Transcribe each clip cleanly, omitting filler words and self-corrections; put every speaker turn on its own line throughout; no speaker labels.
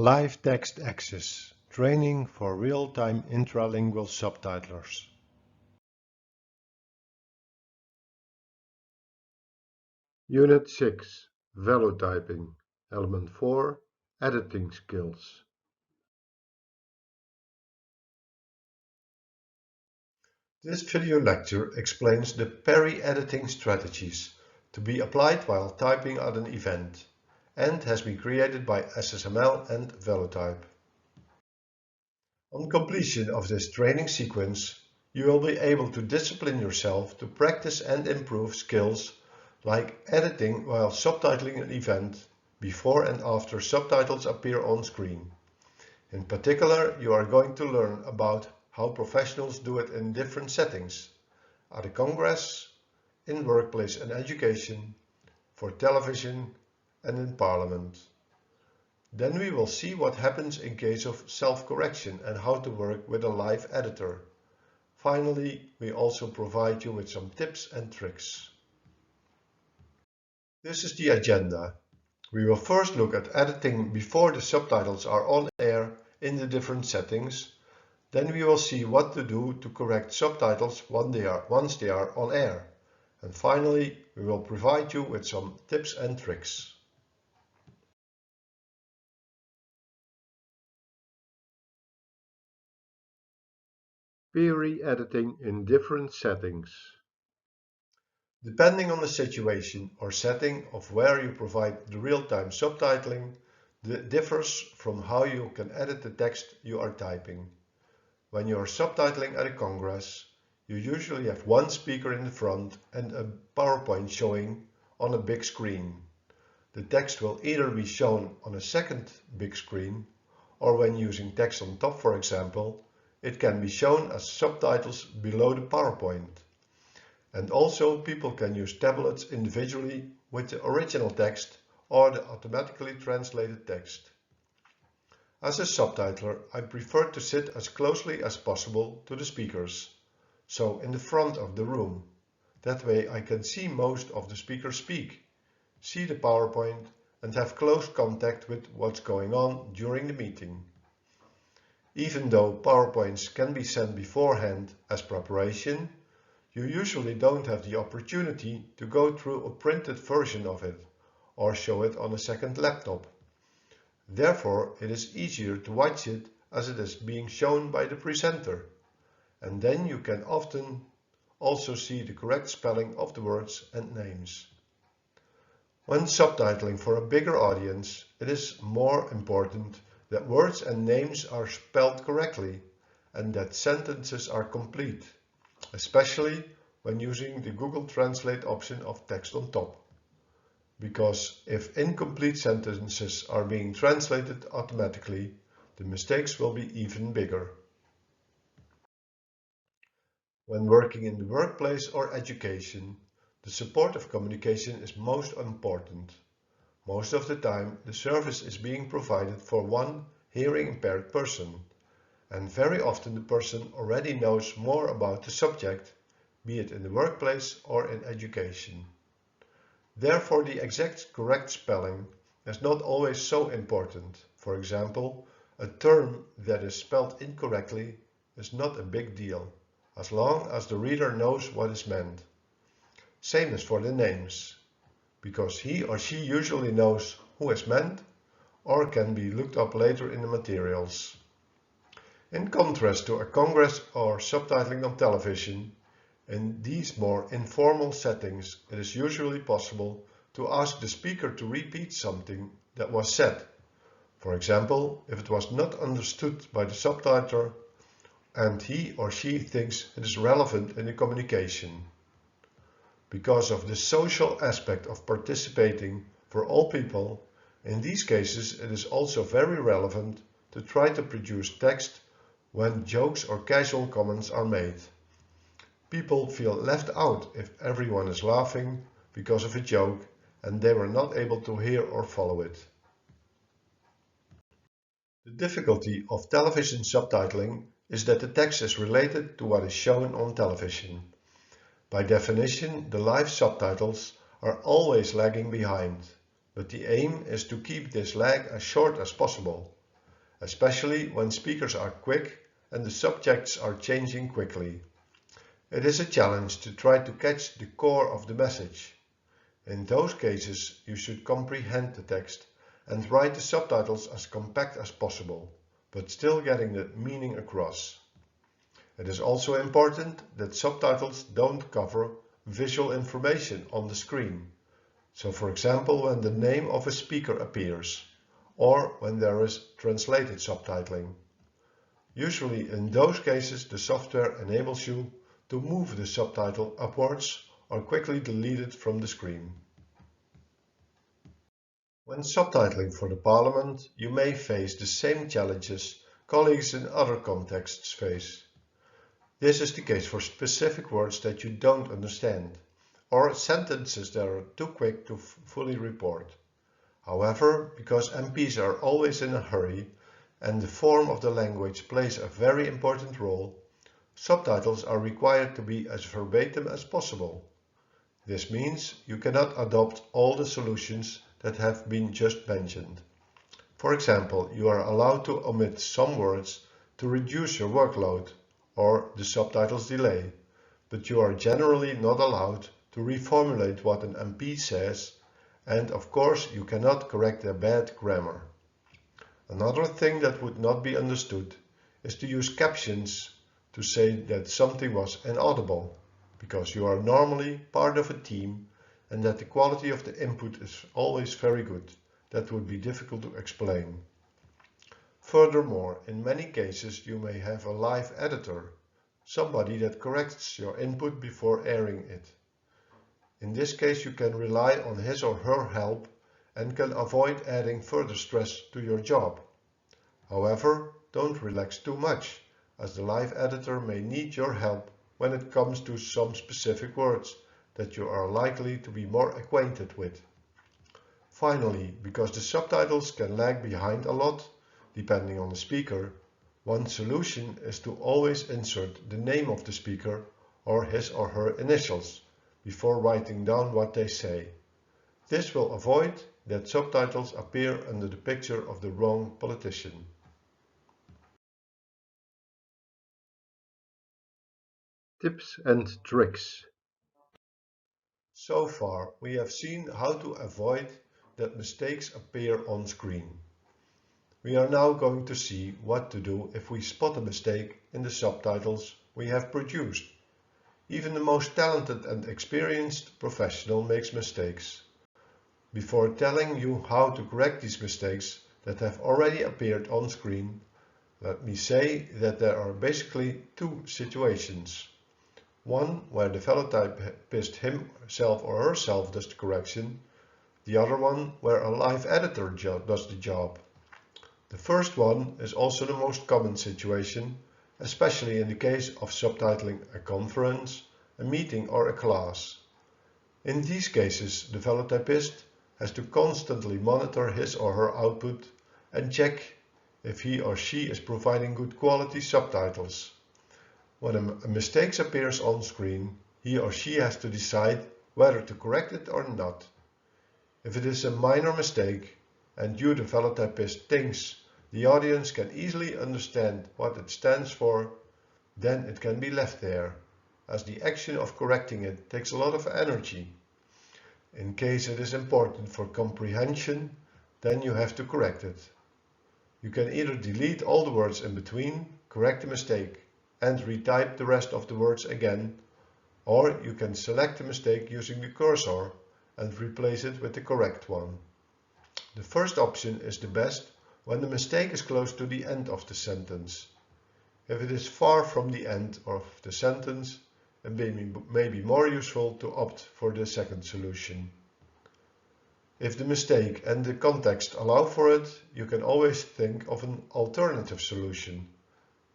Live text access, training for real-time intralingual subtitlers. Unit 6, Velotyping, Element 4, Editing Skills. This video lecture explains the peri-editing strategies to be applied while typing at an event and has been created by SSML and Velotype. On completion of this training sequence, you will be able to discipline yourself to practice and improve skills like editing while subtitling an event before and after subtitles appear on screen. In particular, you are going to learn about how professionals do it in different settings, at a congress, in workplace and education, for television, and in Parliament. Then we will see what happens in case of self-correction and how to work with a live editor. Finally, we also provide you with some tips and tricks. This is the agenda. We will first look at editing before the subtitles are on air in the different settings. Then we will see what to do to correct subtitles once they are on air. And finally, we will provide you with some tips and tricks. Peri-editing in different settings. Depending on the situation or setting of where you provide the real-time subtitling, that differs from how you can edit the text you are typing. When you are subtitling at a congress, you usually have one speaker in the front and a PowerPoint showing on a big screen. The text will either be shown on a second big screen, or when using text on top, for example, it can be shown as subtitles below the PowerPoint. And also people can use tablets individually with the original text or the automatically translated text. As a subtitler, I prefer to sit as closely as possible to the speakers, so in the front of the room. That way I can see most of the speakers speak, see the PowerPoint and have close contact with what's going on during the meeting. Even though PowerPoints can be sent beforehand as preparation, you usually don't have the opportunity to go through a printed version of it or show it on a second laptop. Therefore, it is easier to watch it as it is being shown by the presenter, and then you can often also see the correct spelling of the words and names. When subtitling for a bigger audience, it is more important that words and names are spelled correctly and that sentences are complete, especially when using the Google Translate option of text on top. Because if incomplete sentences are being translated automatically, the mistakes will be even bigger. When working in the workplace or education, the support of communication is most important. Most of the time, the service is being provided for one hearing impaired person, and very often the person already knows more about the subject, be it in the workplace or in education. Therefore, the exact correct spelling is not always so important. For example, a term that is spelled incorrectly is not a big deal, as long as the reader knows what is meant. Same as for the names, because he or she usually knows who is meant or can be looked up later in the materials. In contrast to a congress or subtitling on television, in these more informal settings, it is usually possible to ask the speaker to repeat something that was said. For example, if it was not understood by the subtitler and he or she thinks it is relevant in the communication. Because of the social aspect of participating for all people, in these cases it is also very relevant to try to produce text when jokes or casual comments are made. People feel left out if everyone is laughing because of a joke and they were not able to hear or follow it. The difficulty of television subtitling is that the text is related to what is shown on television. By definition, the live subtitles are always lagging behind, but the aim is to keep this lag as short as possible. especially when speakers are quick and the subjects are changing quickly. It is a challenge to try to catch the core of the message. In those cases, you should comprehend the text and write the subtitles as compact as possible, but still getting the meaning across. It is also important that subtitles don't cover visual information on the screen. So for example, when the name of a speaker appears, or when there is translated subtitling. Usually in those cases the software enables you to move the subtitle upwards or quickly delete it from the screen. When subtitling for the Parliament, you may face the same challenges colleagues in other contexts face. This is the case for specific words that you don't understand, or sentences that are too quick to fully report. However, because MPs are always in a hurry and the form of the language plays a very important role, subtitles are required to be as verbatim as possible. This means you cannot adopt all the solutions that have been just mentioned. For example, you are allowed to omit some words to reduce your workload or the subtitles delay, but you are generally not allowed to reformulate what an MP says, and of course you cannot correct their bad grammar. Another thing that would not be understood is to use captions to say that something was inaudible, because you are normally part of a team and that the quality of the input is always very good. That would be difficult to explain. Furthermore, in many cases you may have a live editor, somebody that corrects your input before airing it. In this case you can rely on his or her help and can avoid adding further stress to your job. However, don't relax too much, as the live editor may need your help when it comes to some specific words that you are likely to be more acquainted with. Finally, because the subtitles can lag behind a lot, depending on the speaker, one solution is to always insert the name of the speaker or his or her initials before writing down what they say. This will avoid that subtitles appear under the picture of the wrong politician. Tips and tricks. So far, we have seen how to avoid that mistakes appear on screen. We are now going to see what to do if we spot a mistake in the subtitles we have produced. Even the most talented and experienced professional makes mistakes. Before telling you how to correct these mistakes that have already appeared on screen, let me say that there are basically two situations. One where the fellow typist himself or herself does the correction, the other one where a live editor does the job. The first one is also the most common situation, especially in the case of subtitling a conference, a meeting or a class. In these cases, the fellow typist has to constantly monitor his or her output and check if he or she is providing good quality subtitles. When a mistake appears on screen, he or she has to decide whether to correct it or not. If it is a minor mistake, and you, the fellow typist, thinks the audience can easily understand what it stands for, then it can be left there, as the action of correcting it takes a lot of energy. In case it is important for comprehension, then you have to correct it. You can either delete all the words in between, correct the mistake, and retype the rest of the words again, or you can select the mistake using the cursor and replace it with the correct one. The first option is the best when the mistake is close to the end of the sentence. If it is far from the end of the sentence, it may be more useful to opt for the second solution. If the mistake and the context allow for it, you can always think of an alternative solution.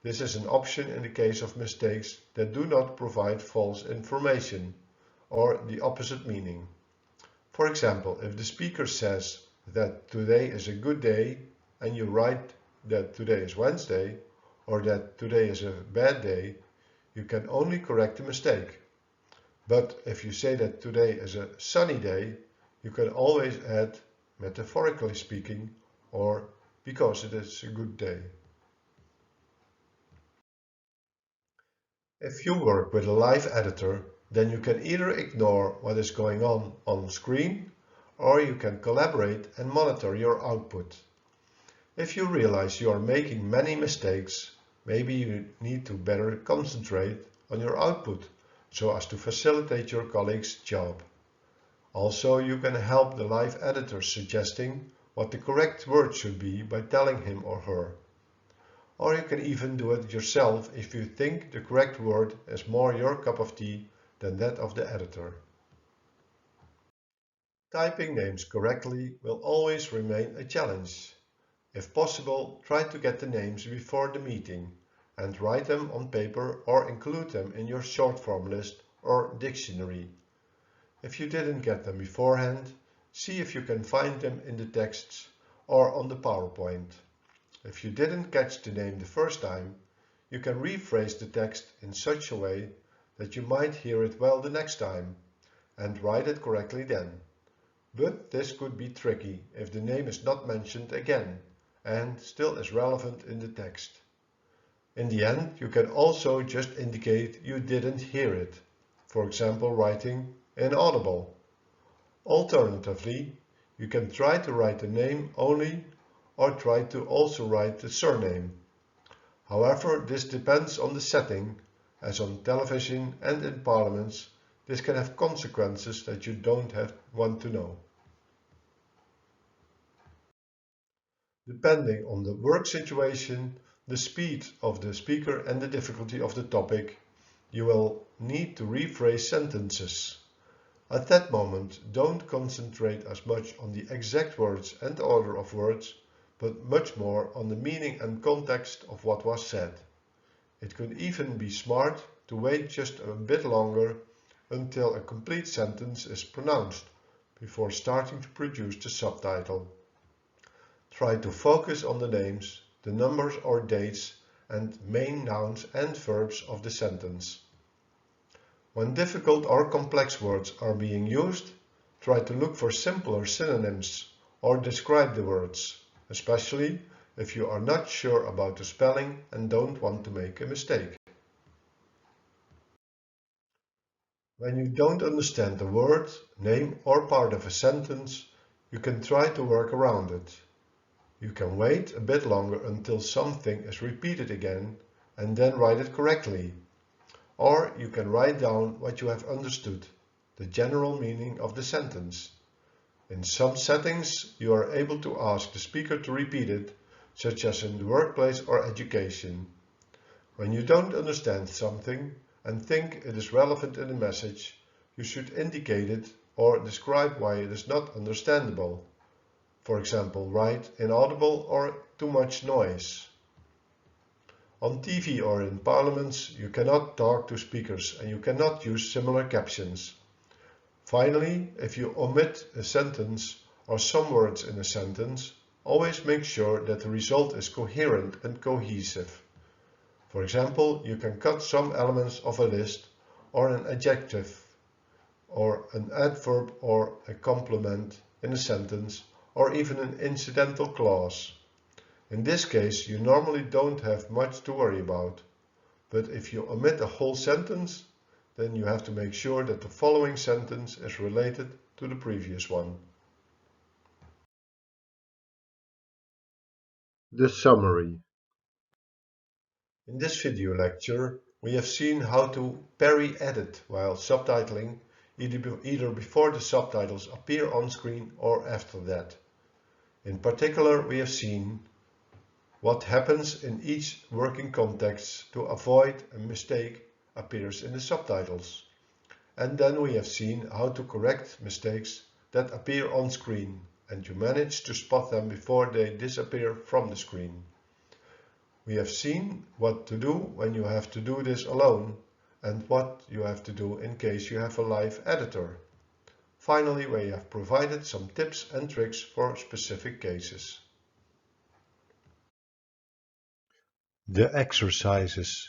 This is an option in the case of mistakes that do not provide false information or the opposite meaning. For example, if the speaker says that today is a good day and you write that today is Wednesday or that today is a bad day, you can only correct the mistake. But if you say that today is a sunny day, you can always add, metaphorically speaking, or because it is a good day. If you work with a live editor, then you can either ignore what is going on screen, or you can collaborate and monitor your output. If you realize you are making many mistakes, maybe you need to better concentrate on your output so as to facilitate your colleague's job. Also, you can help the live editor suggesting what the correct word should be by telling him or her. Or you can even do it yourself if you think the correct word is more your cup of tea than that of the editor. Typing names correctly will always remain a challenge. If possible, try to get the names before the meeting and write them on paper or include them in your short form list or dictionary. If you didn't get them beforehand, see if you can find them in the texts or on the PowerPoint. If you didn't catch the name the first time, you can rephrase the text in such a way that you might hear it well the next time and write it correctly then. But this could be tricky if the name is not mentioned again and still is relevant in the text. In the end, you can also just indicate you didn't hear it, for example writing inaudible. Alternatively, you can try to write the name only or try to also write the surname. However, this depends on the setting, as on television and in parliaments, this can have consequences that you don't want to know. Depending on the work situation, the speed of the speaker and the difficulty of the topic, you will need to rephrase sentences. At that moment, don't concentrate as much on the exact words and order of words, but much more on the meaning and context of what was said. It could even be smart to wait just a bit longer until a complete sentence is pronounced before starting to produce the subtitle. Try to focus on the names, the numbers or dates, and main nouns and verbs of the sentence. When difficult or complex words are being used, try to look for simpler synonyms or describe the words, especially if you are not sure about the spelling and don't want to make a mistake. When you don't understand the word, name or part of a sentence, you can try to work around it. You can wait a bit longer until something is repeated again and then write it correctly. Or you can write down what you have understood, the general meaning of the sentence. In some settings, you are able to ask the speaker to repeat it, such as in the workplace or education. When you don't understand something and think it is relevant in the message, you should indicate it or describe why it is not understandable. For example, write inaudible or too much noise. On TV or in parliaments, you cannot talk to speakers and you cannot use similar captions. Finally, if you omit a sentence or some words in a sentence, always make sure that the result is coherent and cohesive. For example, you can cut some elements of a list or an adjective or an adverb or a complement in a sentence or even an incidental clause. In this case, you normally don't have much to worry about, but if you omit a whole sentence, then you have to make sure that the following sentence is related to the previous one. The summary. In this video lecture, we have seen how to peri-edit while subtitling, either before the subtitles appear on screen or after that. In particular, we have seen what happens in each working context to avoid a mistake appears in the subtitles. And then we have seen how to correct mistakes that appear on screen and you manage to spot them before they disappear from the screen. We have seen what to do when you have to do this alone and what you have to do in case you have a live editor. Finally, we have provided some tips and tricks for specific cases. The exercises.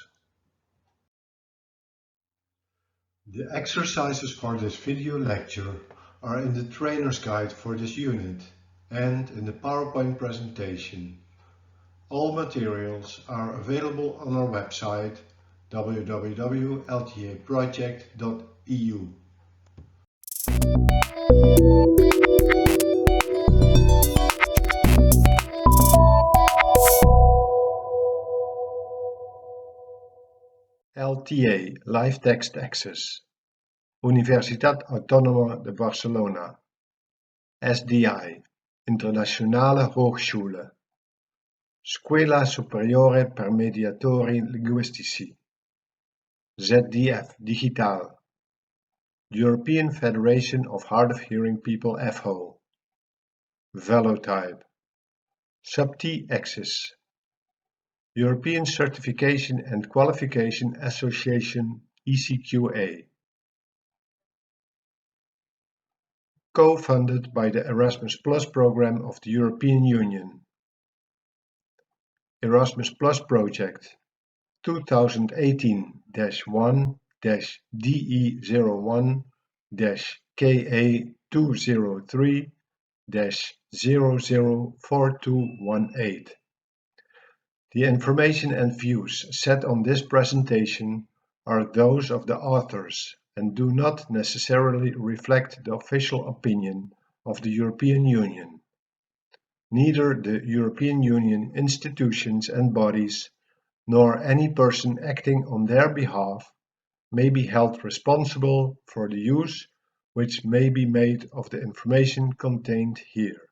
The exercises for this video lecture are in the trainer's guide for this unit and in the PowerPoint presentation, All materials are available on our website www.ltaproject.eu. LTA Live Text Access, Universitat Autónoma de Barcelona, SDI, Internationale Hochschule, Scuola Superiore per Mediatori Linguistici, ZDF Digital, European Federation of Hard of Hearing People FHO, Velotype, Subti Access, European Certification and Qualification Association ECQA. Co-funded by the Erasmus Plus program of the European Union. Erasmus Plus project 2018-1-DE01-KA203-004218. The information and views set on this presentation are those of the authors and do not necessarily reflect the official opinion of the European Union. Neither the European Union institutions and bodies, nor any person acting on their behalf, may be held responsible for the use which may be made of the information contained here.